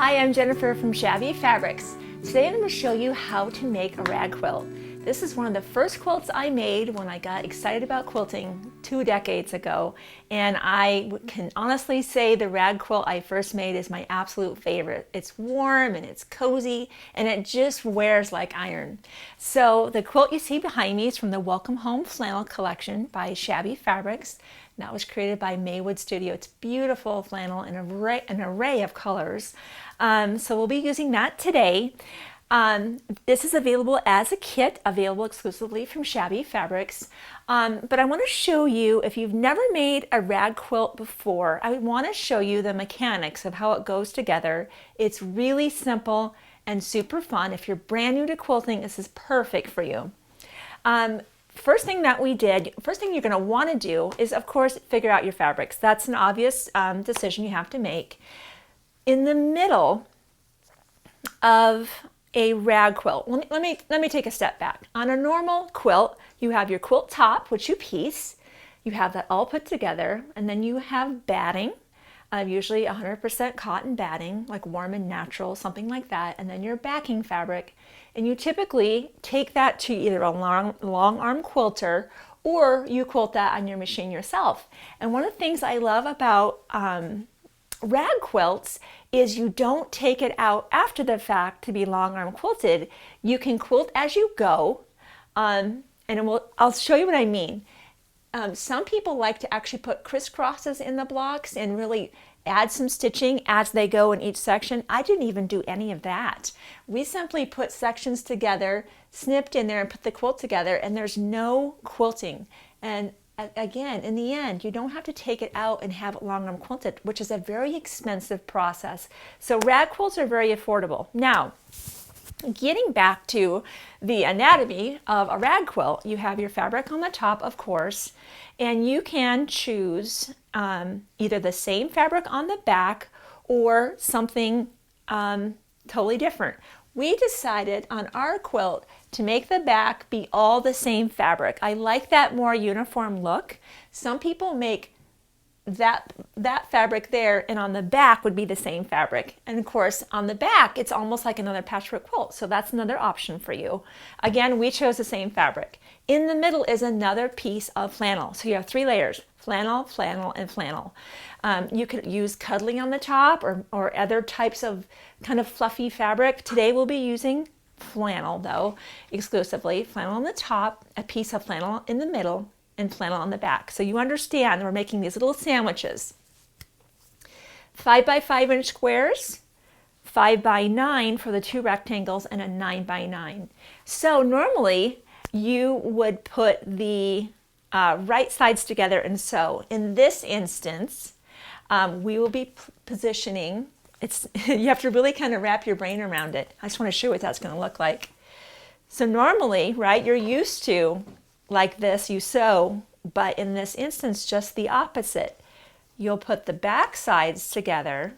Hi, I'm Jennifer from Shabby Fabrics. Today I'm going to show you how to make a rag quilt. This is one of the first quilts I made when I got excited about quilting 2 decades ago, and I can honestly say the rag quilt I first made is my absolute favorite. It's warm and it's cozy and it just wears like iron. So the quilt you see behind me is from the Welcome Home Flannel collection by Shabby Fabrics. And that was created by Maywood Studio. It's beautiful flannel in an array of colors. So we'll be using that today. This is available as a kit, available exclusively from Shabby Fabrics. But I want to show you, if you've never made a rag quilt before, I want to show you the mechanics of how it goes together. It's really simple and super fun. If you're brand new to quilting, this is perfect for you. First thing you're going to want to do is, of course, figure out your fabrics. That's an obvious decision you have to make. In the middle of a rag quilt, let me take a step back. On a normal quilt, you have your quilt top, which you piece. You have that all put together, and then you have batting, usually 100% cotton batting, like warm and natural, something like that, and then your backing fabric. And you typically take that to either a long arm quilter, or you quilt that on your machine yourself. And one of the things I love about rag quilts is you don't take it out after the fact to be long arm quilted. You can quilt as you go, and I'll show you what I mean. Some people like to actually put crisscrosses in the blocks and really add some stitching as they go in each section. I didn't even do any of that. We simply put sections together, snipped in there, and put the quilt together, and there's no quilting. And again, in the end, you don't have to take it out and have it long arm quilted, which is a very expensive process. So rag quilts are very affordable. Now, getting back to the anatomy of a rag quilt, you have your fabric on the top, of course, and you can choose either the same fabric on the back or something totally different. We decided on our quilt to make the back be all the same fabric. I like that more uniform look. Some people make that fabric there, and on the back would be the same fabric. And of course, on the back, it's almost like another patchwork quilt. So that's another option for you. Again, we chose the same fabric. In the middle is another piece of flannel. So you have 3 layers: flannel, flannel, and flannel. You could use cuddling on the top or other types of kind of fluffy fabric. Today we'll be using flannel though, exclusively. Flannel on the top, a piece of flannel in the middle, and flannel on the back. So you understand we're making these little sandwiches. 5 by 5 inch squares, 5 by 9 for the 2 rectangles, and a 9 by 9. So normally you would put the right sides together and sew. In this instance, we will be positioning, you have to really kind of wrap your brain around it. I just want to show you what that's going to look like. So normally, right, you're used to, like this, you sew, but in this instance, just the opposite. You'll put the back sides together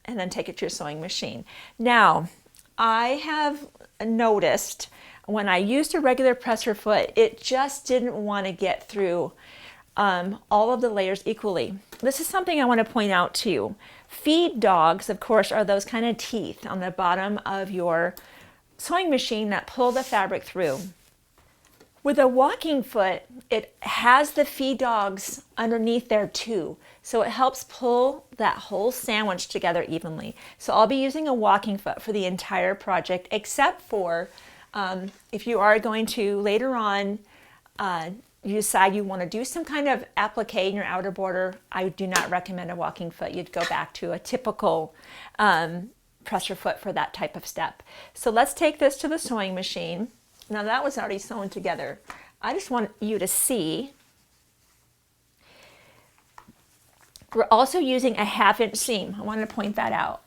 and then take it to your sewing machine. Now, I have noticed when I used a regular presser foot, it just didn't want to get through all of the layers equally. This is something I want to point out to you. Feed dogs, of course, are those kind of teeth on the bottom of your sewing machine that pull the fabric through. With a walking foot, it has the feed dogs underneath there too. So it helps pull that whole sandwich together evenly. So I'll be using a walking foot for the entire project, except for if you are going to later on, you decide you want to do some kind of applique in your outer border, I do not recommend a walking foot. You'd go back to a typical presser foot for that type of step. So let's take this to the sewing machine. Now that was already sewn together. I just want you to see. We're also using a 1/2 inch seam. I wanted to point that out.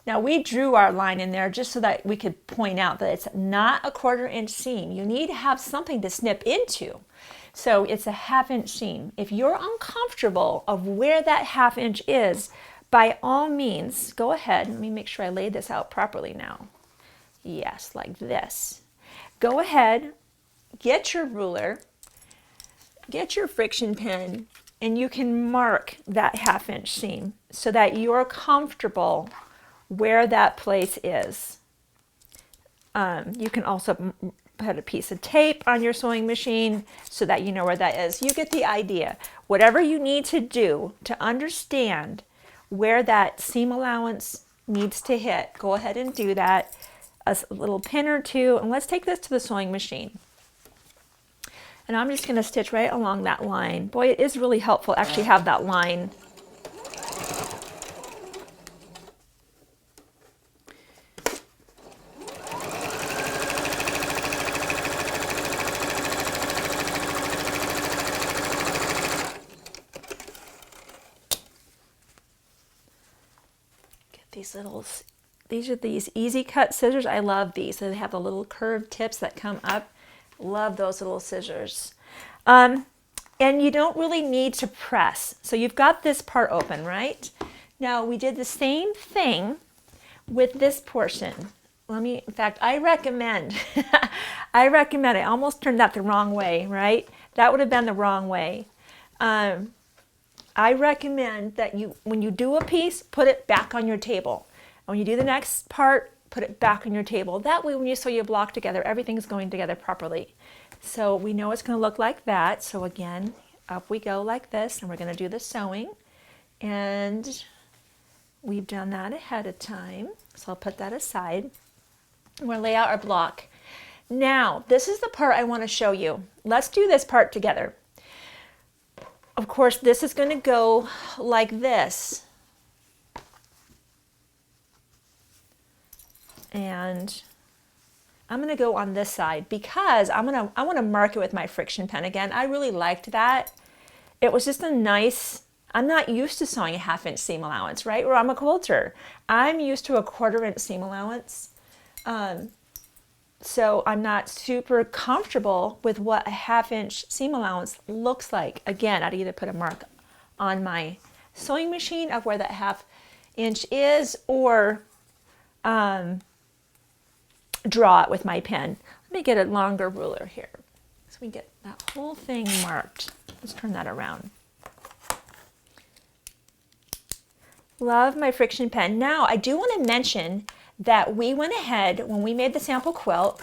Now we drew our line in there just so that we could point out that it's not a 1/4 inch seam. You need to have something to snip into. So it's a 1/2 inch seam. If you're uncomfortable of where that 1/2 inch is, by all means, go ahead. Let me make sure I laid this out properly now. Yes, like this. Go ahead, get your ruler, get your friction pen, and you can mark that 1/2 inch seam so that you're comfortable where that place is. You can also put a piece of tape on your sewing machine so that you know where that is. You get the idea. Whatever you need to do to understand where that seam allowance needs to hit, go ahead and do that. A little pin or two, and let's take this to the sewing machine. And I'm just going to stitch right along that line. Boy, it is really helpful to actually have that line. These are these easy cut scissors. I love these. They have the little curved tips that come up. Love those little scissors. And you don't really need to press. So you've got this part open, right? Now we did the same thing with this portion. In fact, I recommend, I almost turned that the wrong way, right? That would have been the wrong way. I recommend that when you do a piece, put it back on your table. And when you do the next part, put it back on your table. That way, when you sew your block together, everything's going together properly. So we know it's going to look like that. So again, up we go like this, and we're going to do the sewing. And we've done that ahead of time. So I'll put that aside. And we'll lay out our block. Now, this is the part I want to show you. Let's do this part together. Of course, this is going to go like this. And I'm going to go on this side because I want to mark it with my friction pen again. I really liked that. It was just a nice, I'm not used to sewing a 1/2 inch seam allowance, right? Or I'm a quilter. I'm used to a 1/4 inch seam allowance. So I'm not super comfortable with what a 1/2 inch seam allowance looks like. Again, I'd either put a mark on my sewing machine of where that 1/2 inch is, or draw it with my pen. Let me get a longer ruler here so we get that whole thing marked. Let's turn that around. Love my friction pen. Now, I do want to mention that we went ahead when we made the sample quilt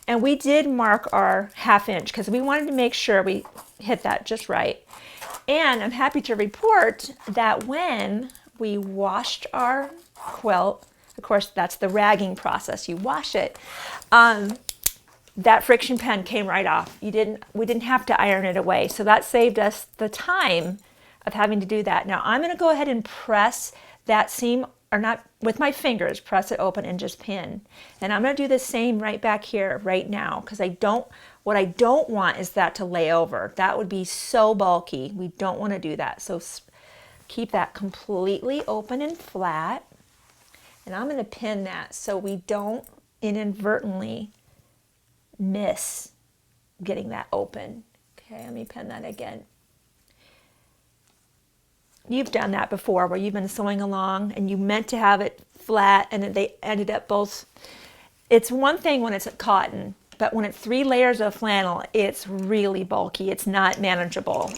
and we did mark our 1/2 inch because we wanted to make sure we hit that just right. And I'm happy to report that when we washed our quilt, of course, that's the ragging process. You wash it. That friction pen came right off. We didn't have to iron it away. So that saved us the time of having to do that. Now I'm going to go ahead and press that seam, or not with my fingers, press it open and just pin. And I'm going to do the same right back here right now because what I don't want is that to lay over. That would be so bulky. We don't want to do that. So keep that completely open and flat. And I'm going to pin that so we don't inadvertently miss getting that open. Okay, let me pin that again. You've done that before where you've been sewing along and you meant to have it flat and they ended up both. It's one thing when it's cotton, but when it's 3 layers of flannel, it's really bulky. It's not manageable.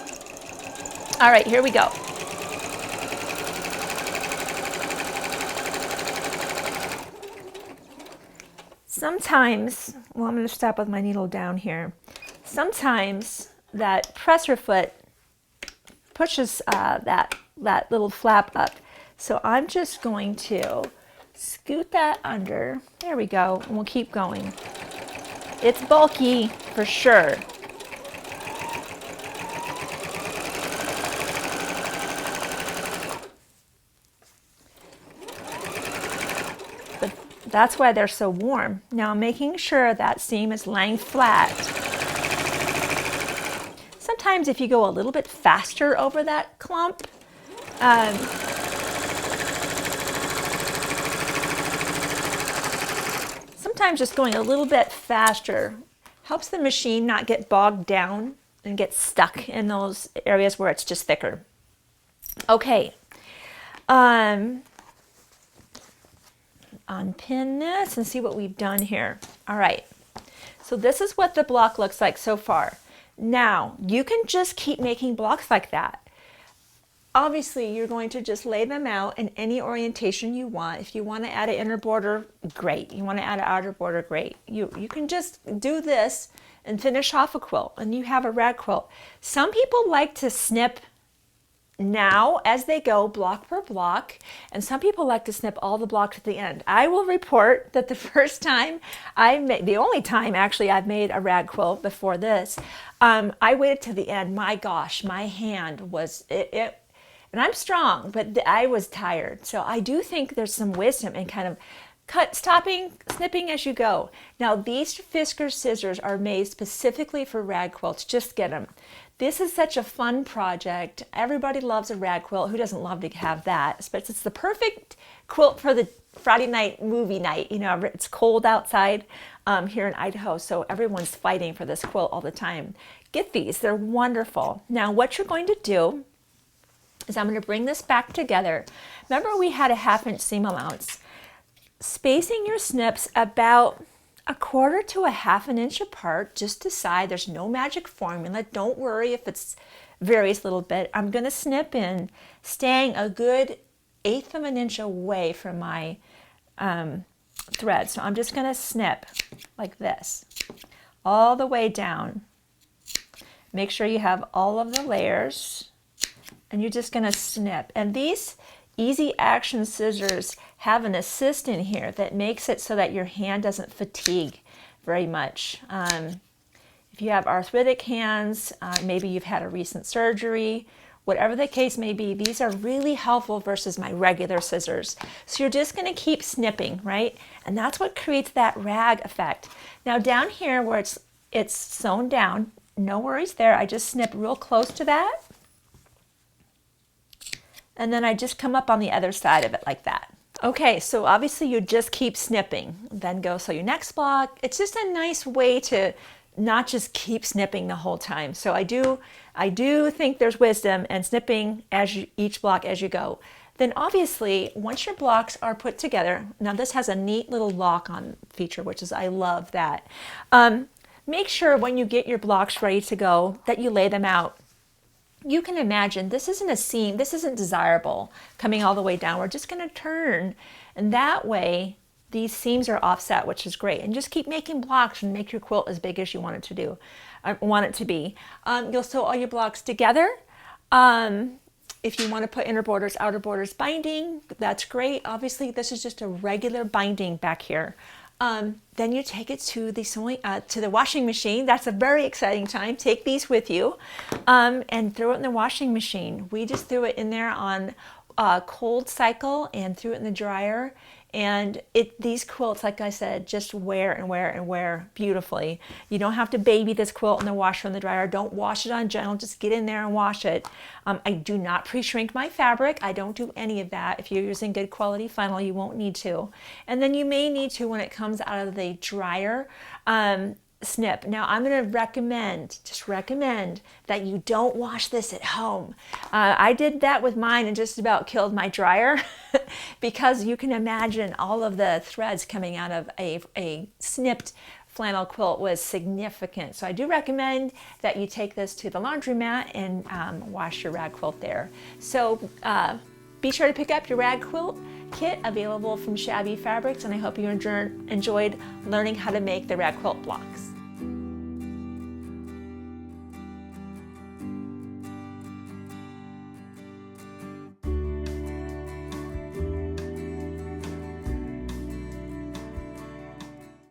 All right, here we go. Sometimes, well, I'm going to stop with my needle down here. Sometimes that presser foot pushes that little flap up. So I'm just going to scoot that under. There we go, and we'll keep going. It's bulky for sure. But that's why they're so warm. Now making sure that seam is laying flat. Sometimes if you go a little bit faster over that clump, sometimes just going a little bit faster helps the machine not get bogged down and get stuck in those areas where it's just thicker. Okay, unpin this and see what we've done here. All right, so this is what the block looks like so far. Now, you can just keep making blocks like that. obviously you're going to just lay them out in any orientation you want. If you want to add an inner border, great. You want to add an outer border, great. You can just do this and finish off a quilt and you have a rag quilt. Some people like to snip now as they go, block per block, and some people like to snip all the blocks at the end. I will report that the first time the only time actually I've made a rag quilt before this, I waited to the end. My gosh, my hand was and I'm strong, but I was tired. So I do think there's some wisdom in kind of stopping, snipping as you go. Now these Fiskars scissors are made specifically for rag quilts. Just get them. This is such a fun project. Everybody loves a rag quilt. Who doesn't love to have that? But it's the perfect quilt for the Friday night movie night. You know, it's cold outside here in Idaho, so everyone's fighting for this quilt all the time. Get these, they're wonderful. Now what you're going to do is I'm going to bring this back together. Remember we had a 1/2 inch seam allowance. Spacing your snips about 1/4 to 1/2 inch apart. Just decide, there's no magic formula. Don't worry if it varies a little bit. I'm going to snip in, staying a good 1/8 inch away from my thread. So I'm just going to snip like this all the way down. Make sure you have all of the layers, and you're just going to snip. And these Easy Action scissors have an assist in here that makes it so that your hand doesn't fatigue very much. If you have arthritic hands, maybe you've had a recent surgery, whatever the case may be, these are really helpful versus my regular scissors. So you're just going to keep snipping, right? And that's what creates that rag effect. Now down here where it's sewn down, no worries there. I just snip real close to that. And then I just come up on the other side of it like that. Okay, so obviously you just keep snipping, then go sew your next block. It's just a nice way to not just keep snipping the whole time. So I do think there's wisdom in snipping each block as you go. Then obviously, once your blocks are put together, now this has a neat little lock-on feature, which is, I love that. Make sure when you get your blocks ready to go that you lay them out. You can imagine this isn't a seam, this isn't desirable coming all the way down. We're just going to turn, and that way these seams are offset, which is great. And just keep making blocks and make your quilt as big as you want it to be. You'll sew all your blocks together. If you want to put inner borders, outer borders, binding, that's great. Obviously, this is just a regular binding back here. Then you take it to the washing machine. That's a very exciting time. Take these with you and throw it in the washing machine. We just threw it in there on a cold cycle and threw it in the dryer. And these quilts, like I said, just wear and wear and wear beautifully. You don't have to baby this quilt in the washer and the dryer. Don't wash it on gentle. Just get in there and wash it. I do not pre-shrink my fabric. I don't do any of that. If you're using good quality flannel, you won't need to. And then you may need to when it comes out of the dryer. Snip. Now I'm going to just recommend that you don't wash this at home. I did that with mine and just about killed my dryer because you can imagine all of the threads coming out of a snipped flannel quilt was significant. So I do recommend that you take this to the laundromat and wash your rag quilt there. So be sure to pick up your rag quilt kit available from Shabby Fabrics, and I hope you enjoyed learning how to make the rag quilt blocks.